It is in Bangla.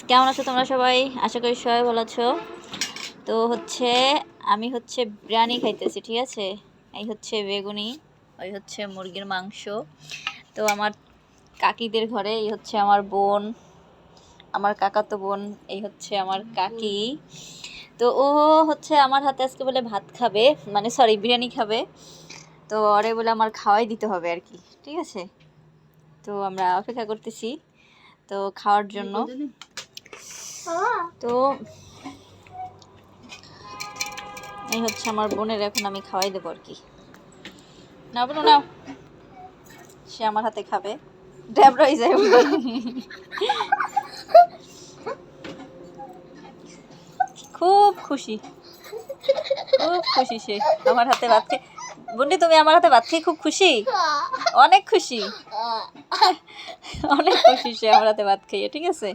কেমন আছো তোমরা সবাই? আশা করি সবাই ভালো আছো। তো হচ্ছে আমি হচ্ছে বিরিয়ানি খাইতেছি, ঠিক আছে। এই হচ্ছে বেগুনি, ওই হচ্ছে মুরগির মাংস। তো আমার কাকিদের ঘরে, এই হচ্ছে আমার বোন, আমার কাকাতো বোন, এই হচ্ছে আমার কাকি। তো ও হচ্ছে আমার হাতে আজকে বলে ভাত খাবে, মানে সরি বিরিয়ানি খাবে। তো ওরে বলে আমার খাওয়াই দিতে হবে আর কি, ঠিক আছে। তো আমরা অপেক্ষা করতেছি তো খাওয়ার জন্য। তো এই হচ্ছে আমার বোনের, এখন আমি খাওয়াই দেবো আর কি। না বোন নাও, সে আমার হাতে খাবে। ড্যাবরাই যায় খুব খুশি, খুব খুশি সে আমার হাতে ভাত খেয়ে। বন্ডি তুমি আমার হাতে ভাত খেয়ে খুব খুশি? অনেক খুশি, অনেক খুশি সে আমার হাতে ভাত খেয়ে, ঠিক আছে।